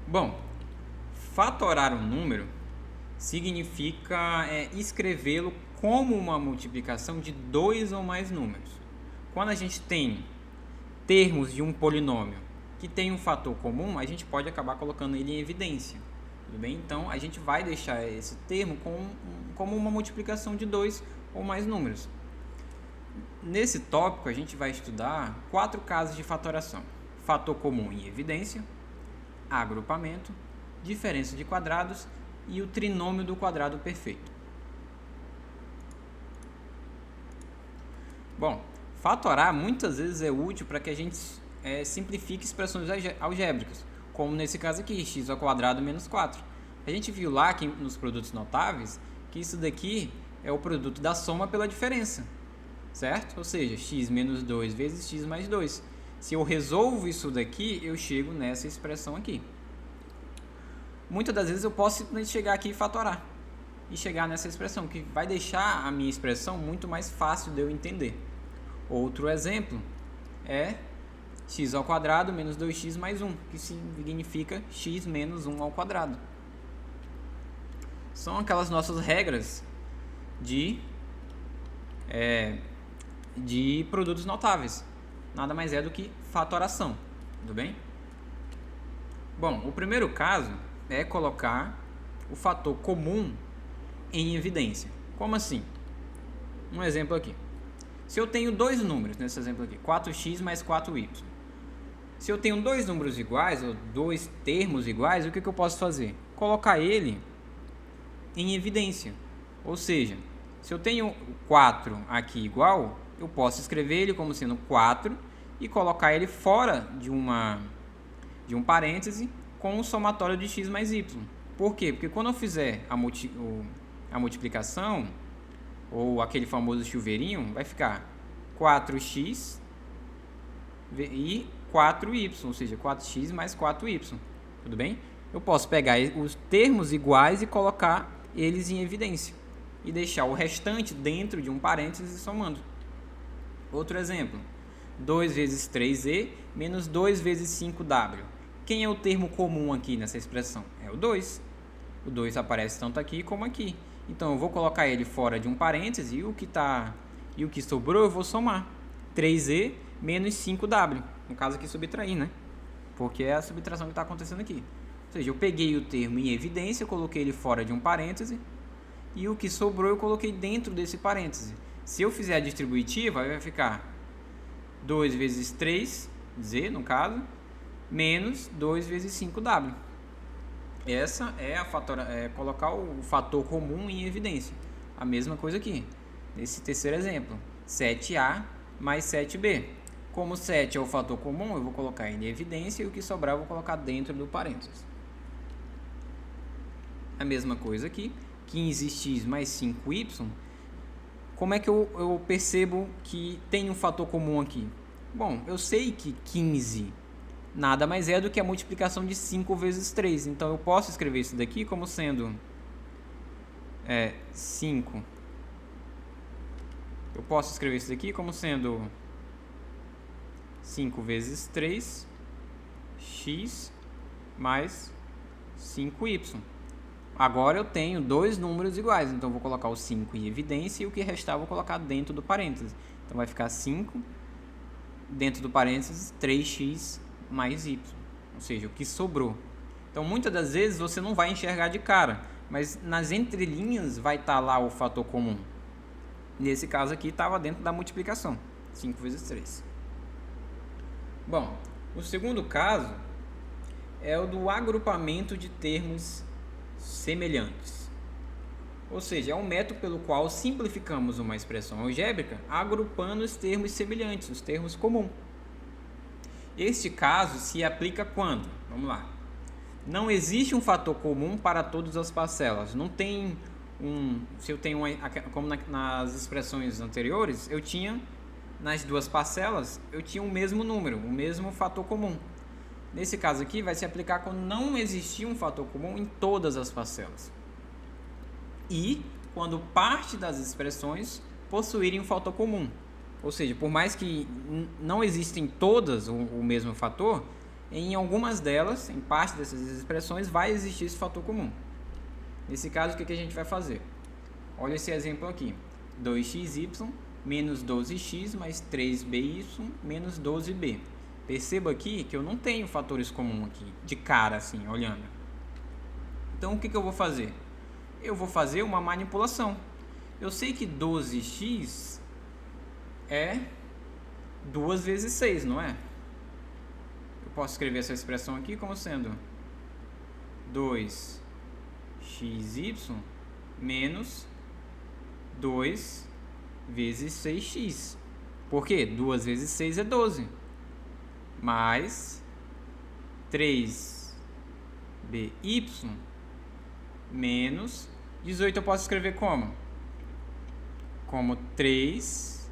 Bom, fatorar um número significa escrevê-lo como uma multiplicação de dois ou mais números. Quando a gente tem termos de um polinômio que tem um fator comum, a gente pode acabar colocando ele em evidência. Tudo bem? Então, a gente vai deixar esse termo como uma multiplicação de dois ou mais números. Nesse tópico, a gente vai estudar 4 casos de fatoração: fator comum em evidência, agrupamento, diferença de quadrados e o trinômio do quadrado perfeito. Bom, fatorar muitas vezes é útil para que a gente simplifique expressões algébricas, como nesse caso aqui, x ao quadrado menos 4. A gente viu lá que nos produtos notáveis que isso daqui é o produto da soma pela diferença, certo? Ou seja, x menos 2 vezes x mais 2. Se eu resolvo isso daqui, eu chego nessa expressão aqui. Muitas das vezes eu posso simplesmente chegar aqui e fatorar. E chegar nessa expressão, que vai deixar a minha expressão muito mais fácil de eu entender. Outro exemplo é x ao quadrado menos 2x mais 1, que significa x menos 1 ao quadrado. São aquelas nossas regras de produtos notáveis. Nada mais é do que fatoração, tudo bem? Bom, o primeiro caso é colocar o fator comum em evidência. Como assim? Um exemplo aqui. Se eu tenho dois números, nesse exemplo aqui, 4x mais 4y. Se eu tenho dois números iguais, ou dois termos iguais, o que eu posso fazer? Colocar ele em evidência. Ou seja, se eu tenho 4 aqui igual, eu posso escrever ele como sendo 4 e colocar ele fora de um parêntese com o somatório de x mais y. Por quê? Porque quando eu fizer a multiplicação, ou aquele famoso chuveirinho, vai ficar 4x e 4y, ou seja, 4x mais 4y. Tudo bem? Eu posso pegar os termos iguais e colocar eles em evidência e deixar o restante dentro de um parêntese somando. Outro exemplo, 2 vezes 3e menos 2 vezes 5w. Quem é o termo comum aqui nessa expressão? É o 2. O 2 aparece tanto aqui como aqui. Então, eu vou colocar ele fora de um parêntese e o que sobrou eu vou somar. 3e menos 5w. No caso aqui, subtrair, né? Porque é a subtração que está acontecendo aqui. Ou seja, eu peguei o termo em evidência, coloquei ele fora de um parêntese e o que sobrou eu coloquei dentro desse parêntese. Se eu fizer a distributiva, vai ficar 2 vezes 3z, no caso, menos 2 vezes 5w. Essa é colocar o fator comum em evidência. A mesma coisa aqui, nesse terceiro exemplo, 7a mais 7b. Como 7 é o fator comum, eu vou colocar em evidência e o que sobrar eu vou colocar dentro do parênteses. A mesma coisa aqui, 15x mais 5y. Como é que eu percebo que tem um fator comum aqui? Bom, eu sei que 15 nada mais é do que a multiplicação de 5 vezes 3. Então, eu posso escrever isso daqui como sendo 5. Eu posso escrever isso daqui como sendo 5 vezes 3, x mais 5y. Agora eu tenho dois números iguais, então eu vou colocar o 5 em evidência e o que restar eu vou colocar dentro do parênteses. Então, vai ficar 5 dentro do parênteses 3x mais y, ou seja, o que sobrou. Então, muitas das vezes você não vai enxergar de cara, mas nas entrelinhas vai estar lá o fator comum. Nesse caso aqui estava dentro da multiplicação, 5 vezes 3. Bom, o segundo caso é o do agrupamento de termos semelhantes. Ou seja, é um método pelo qual simplificamos uma expressão algébrica agrupando os termos semelhantes, os termos comuns. Este caso se aplica quando? Vamos lá. Não existe um fator comum para todas as parcelas. Não tem se eu tenho como nas expressões anteriores, eu tinha nas duas parcelas, eu tinha o mesmo número, o mesmo fator comum. Nesse caso aqui vai se aplicar quando não existir um fator comum em todas as parcelas. E quando parte das expressões possuírem um fator comum. Ou seja, por mais que não existem todas o mesmo fator, em algumas delas, em parte dessas expressões, vai existir esse fator comum. Nesse caso, o que a gente vai fazer? Olha esse exemplo aqui. 2xy menos 12x mais 3by menos 12b. Perceba aqui que eu não tenho fatores comuns aqui, de cara assim, olhando. Então, o que eu vou fazer? Eu vou fazer uma manipulação. Eu sei que 12x é 2 vezes 6, não é? Eu posso escrever essa expressão aqui como sendo 2xy menos 2 vezes 6x. Por quê? 2 vezes 6 é 12. Mais 3by menos 18 eu posso escrever como? Como 3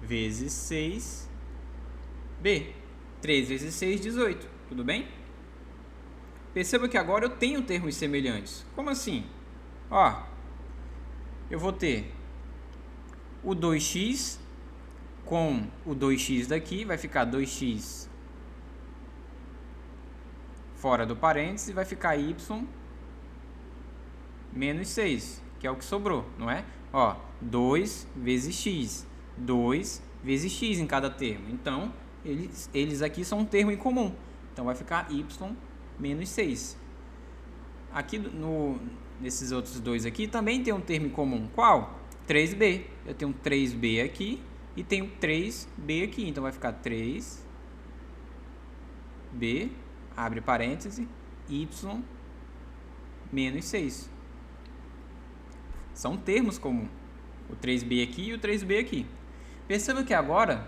vezes 6b. 3 vezes 6, 18. Tudo bem? Perceba que agora eu tenho termos semelhantes. Como assim? Ó, eu vou ter o 2x com o 2x daqui, vai ficar 2x fora do parênteses, vai ficar y menos 6, que é o que sobrou, não é? Ó, 2 vezes x, 2 vezes x em cada termo. Então, eles aqui são um termo em comum. Então, vai ficar y menos 6. Aqui, nesses outros dois aqui, também tem um termo em comum. Qual? 3b. Eu tenho 3b aqui e tenho 3b aqui. Então, vai ficar 3b, abre parêntese, y menos 6. São termos comuns. O 3b aqui e o 3b aqui. Perceba que agora,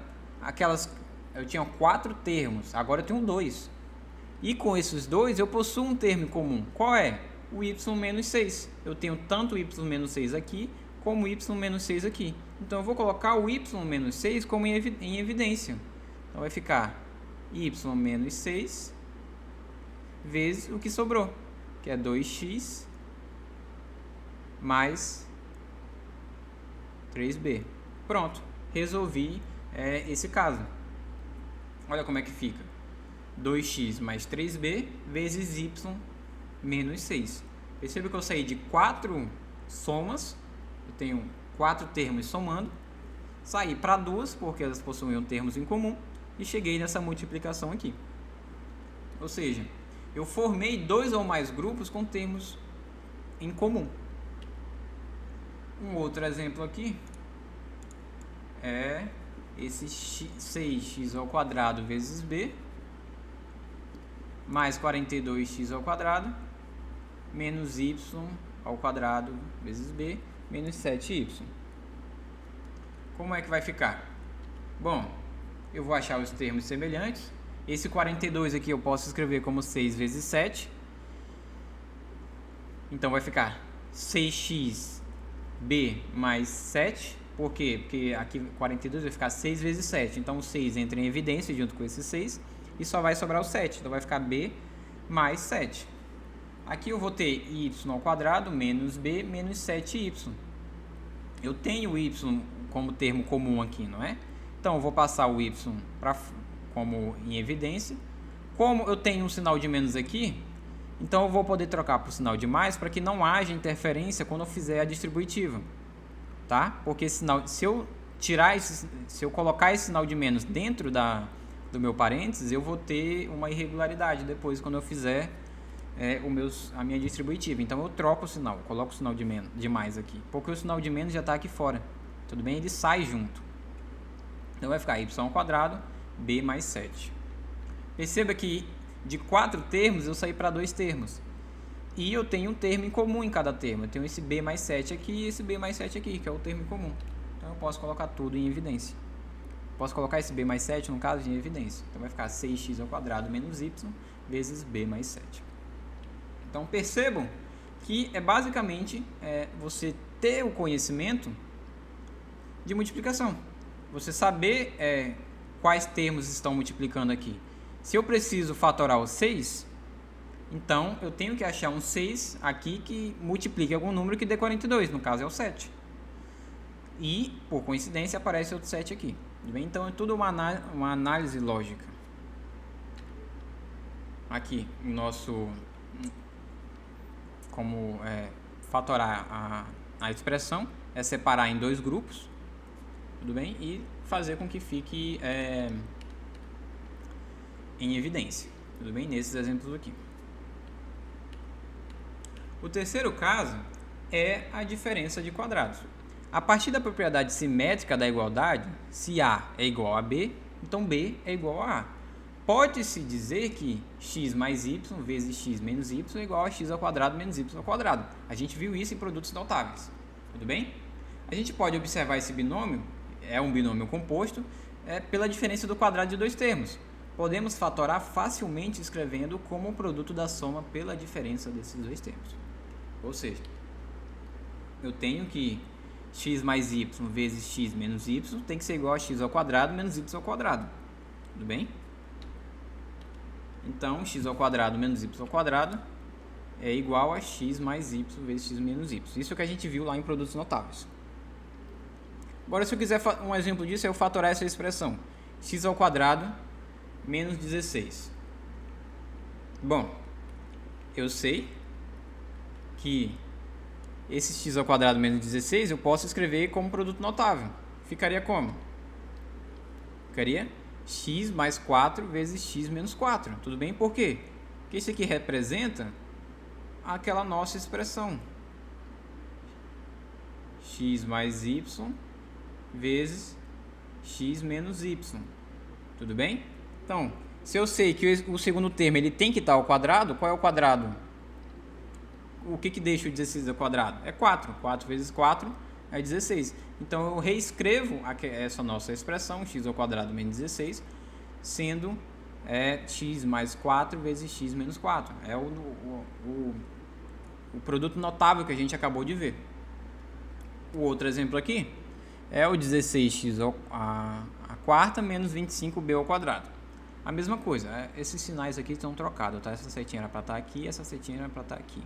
eu tinha 4 termos, agora eu tenho 2. E com esses dois eu possuo um termo em comum. Qual é? O y menos 6. Eu tenho tanto o y menos 6 aqui, como o y menos 6 aqui. Então eu vou colocar o y menos 6 como em evidência. Então vai ficar y menos 6 vezes o que sobrou, que é 2x mais 3b. Pronto, resolvi esse caso. Olha como é que fica. 2x mais 3b vezes y menos 6. Perceba que eu saí de 4 somas, eu tenho 4 termos somando, saí para 2, porque elas possuíam termos em comum, e cheguei nessa multiplicação aqui. Ou seja, eu formei 2 ou mais grupos com termos em comum. Um outro exemplo aqui é esse 6x ao quadrado vezes b mais 42x ao quadrado menos y ao quadrado vezes b menos 7y. Como é que vai ficar? Bom, eu vou achar os termos semelhantes. Esse 42 aqui eu posso escrever como 6 vezes 7. Então vai ficar 6xb mais 7. Por quê? Porque aqui 42 vai ficar 6 vezes 7. Então o 6 entra em evidência junto com esse 6 e só vai sobrar o 7. Então vai ficar b mais 7. Aqui eu vou ter y ao quadrado menos b menos 7y. Eu tenho o y como termo comum aqui, não é? Então eu vou passar o y como em evidência. Como eu tenho um sinal de menos aqui, então eu vou poder trocar por sinal de mais para que não haja interferência quando eu fizer a distributiva. Tá? Porque se eu colocar esse sinal de menos dentro do meu parênteses, eu vou ter uma irregularidade depois quando eu fizer a minha distributiva. Então eu troco o sinal, coloco o sinal de mais aqui, porque o sinal de menos já está aqui fora. Tudo bem? Ele sai junto. Então vai ficar y ao quadrado b mais 7. Perceba que de 4 termos eu saí para 2 termos. E eu tenho um termo em comum em cada termo. Eu tenho esse b mais 7 aqui e esse b mais 7 aqui, que é o termo em comum. Então eu posso colocar tudo em evidência. Posso colocar esse b mais 7, no caso, em evidência. Então vai ficar 6x ao quadrado menos y vezes b mais 7. Então percebam que é basicamente você ter o conhecimento de multiplicação. Você saber quais termos estão multiplicando aqui. Se eu preciso fatorar o 6, então eu tenho que achar um 6 aqui que multiplique algum número que dê 42, no caso é o 7. E, por coincidência, aparece outro 7 aqui. Bem? Então é tudo uma análise lógica. aqui o nosso, como fatorar a expressão, é separar em dois grupos, tudo bem? E fazer com que fique em evidência, tudo bem? Nesses exemplos aqui. O terceiro caso é a diferença de quadrados. A partir da propriedade simétrica da igualdade, se A é igual a B, então B é igual a A. Pode-se dizer que x mais y vezes x menos y é igual a x ao quadrado menos y ao quadrado. A gente viu isso em produtos notáveis, tudo bem? A gente pode observar esse binômio, é um binômio composto, pela diferença do quadrado de dois termos. Podemos fatorar facilmente escrevendo como o produto da soma pela diferença desses dois termos. Ou seja, eu tenho que x mais y vezes x menos y tem que ser igual a x ao quadrado menos y ao quadrado. Tudo bem? Então, x ao quadrado menos y ao quadrado é igual a x mais y vezes x menos y. Isso é o que a gente viu lá em produtos notáveis. Agora, se eu quiser um exemplo disso, é eu fatorar essa expressão. X ao quadrado menos 16. Bom, eu sei que esse x ao quadrado menos 16 eu posso escrever como produto notável. Ficaria como? Ficaria x mais 4 vezes x menos 4. Tudo bem? Por quê? Porque isso aqui representa aquela nossa expressão. X mais y vezes x menos y. Tudo bem? Então, se eu sei que o segundo termo ele tem que estar ao quadrado, qual é o quadrado? O que deixa o 16 ao quadrado? É 4. 4 vezes 4 é 16. Então, eu reescrevo essa nossa expressão, x ao quadrado menos 16, sendo x mais 4 vezes x menos 4. É o produto notável que a gente acabou de ver. O outro exemplo aqui é o 16x à quarta menos 25b ao quadrado. A mesma coisa, esses sinais aqui estão trocados, tá? Essa setinha era para estar aqui, essa setinha era para estar aqui.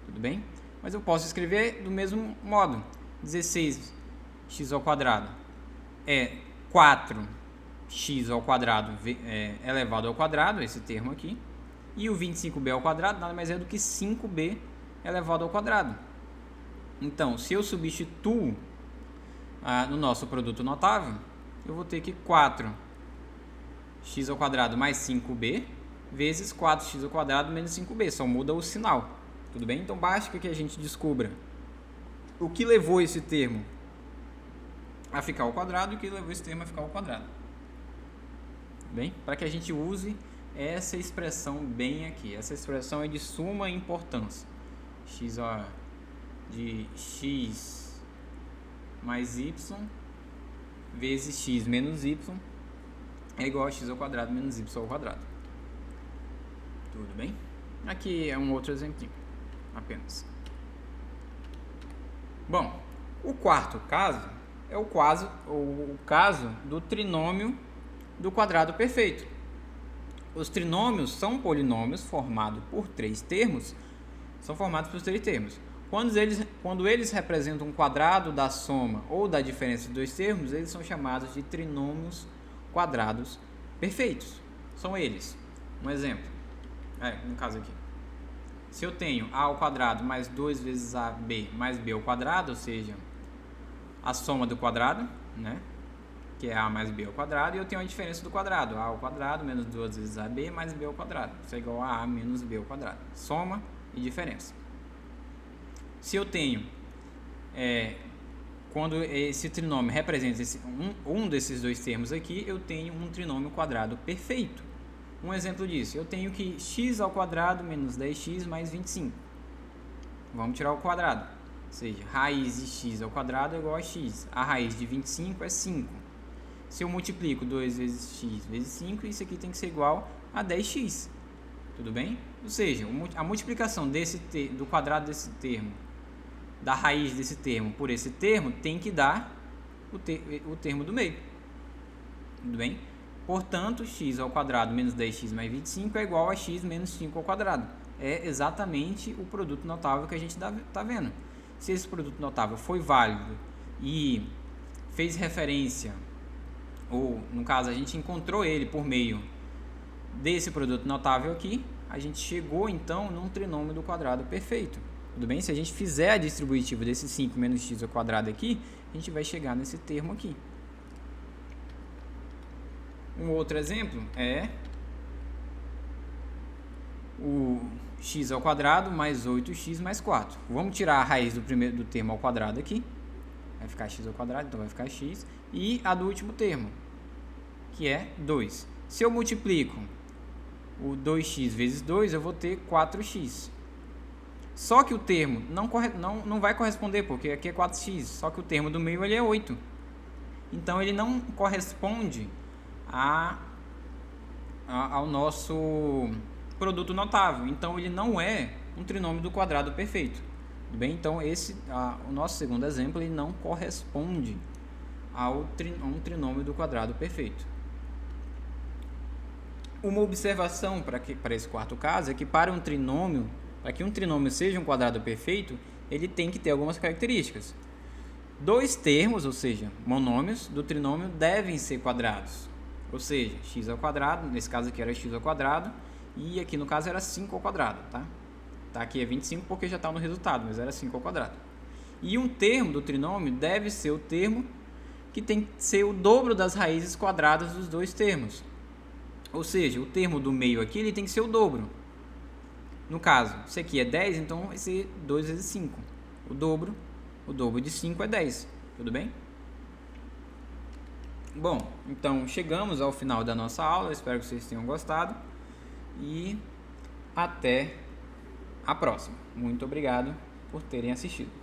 Tudo bem? Mas eu posso escrever do mesmo modo. 16x ao quadrado é 4x ao quadrado elevado ao quadrado, esse termo aqui. E o 25b ao quadrado nada mais é do que 5b elevado ao quadrado. Então, se eu substituo no nosso produto notável, eu vou ter que 4x ao quadrado mais 5b vezes 4x ao quadrado menos 5b. Só muda o sinal. Tudo bem? Então, basta que a gente descubra o que levou esse termo a ficar ao quadrado e o que levou esse termo a ficar ao quadrado. Tudo bem? Para que a gente use essa expressão bem aqui. Essa expressão é de suma importância. De x mais y vezes x menos y é igual a x ao quadrado menos y ao quadrado. Tudo bem? Aqui é um outro exemplo apenas. Bom, o quarto caso é o caso do trinômio do quadrado perfeito. Os trinômios são polinômios formados por três termos. Quando eles representam um quadrado da soma ou da diferença de dois termos, eles são chamados de trinômios quadrados perfeitos. São eles. Um exemplo. No caso aqui. Se eu tenho a ao quadrado mais 2 vezes ab mais b ao quadrado, ou seja, a soma do quadrado, né? Que é a mais b ao quadrado, e eu tenho a diferença do quadrado, a ao quadrado menos 2 vezes ab mais b ao quadrado. Isso é igual a menos b ao quadrado. Soma e diferença. Se eu tenho, quando esse trinômio representa um desses dois termos aqui, eu tenho um trinômio quadrado perfeito. Um exemplo disso, eu tenho que x ao quadrado menos 10x mais 25. Vamos tirar o quadrado. Ou seja, raiz de x ao quadrado é igual a x. A raiz de 25 é 5. Se eu multiplico 2 vezes x vezes 5, isso aqui tem que ser igual a 10x. Tudo bem? Ou seja, a multiplicação do quadrado desse termo, da raiz desse termo por esse termo, tem que dar o termo do meio. Tudo bem? Portanto, x ao quadrado menos 10x mais 25 é igual a x menos 5 ao quadrado. É exatamente o produto notável que a gente está vendo. Se esse produto notável foi válido e fez referência, ou no caso a gente encontrou ele por meio desse produto notável aqui, a gente chegou então num trinômio do quadrado perfeito. Tudo bem? Se a gente fizer a distributiva desse 5 menos x ao quadrado aqui, a gente vai chegar nesse termo aqui. Um outro exemplo é o x ao quadrado mais 8x mais 4. Vamos tirar a raiz do termo ao quadrado aqui. Vai ficar x ao quadrado, então vai ficar x. E a do último termo, que é 2. Se eu multiplico o 2x vezes 2, eu vou ter 4x. Só que o termo não vai corresponder, porque aqui é 4x. Só que o termo do meio ele é 8. Então ele não corresponde ao nosso produto notável. Então ele não é um trinômio do quadrado perfeito. Tudo bem? Então o nosso segundo exemplo ele não corresponde a um trinômio do quadrado perfeito. Uma observação para esse quarto caso é que para que um trinômio seja um quadrado perfeito, ele tem que ter algumas características. Dois termos, ou seja, monômios do trinômio devem ser quadrados. Ou seja, x ao quadrado, nesse caso aqui era x ao quadrado, e aqui no caso era 5 ao quadrado, tá? Aqui é 25 porque já está no resultado, mas era 5 ao quadrado. E um termo do trinômio deve ser o termo que tem que ser o dobro das raízes quadradas dos dois termos. Ou seja, o termo do meio aqui ele tem que ser o dobro. No caso, isso aqui é 10, então vai ser 2 vezes 5. O dobro de 5 é 10. Tudo bem? Bom, então chegamos ao final da nossa aula. Espero que vocês tenham gostado. E até a próxima. Muito obrigado por terem assistido.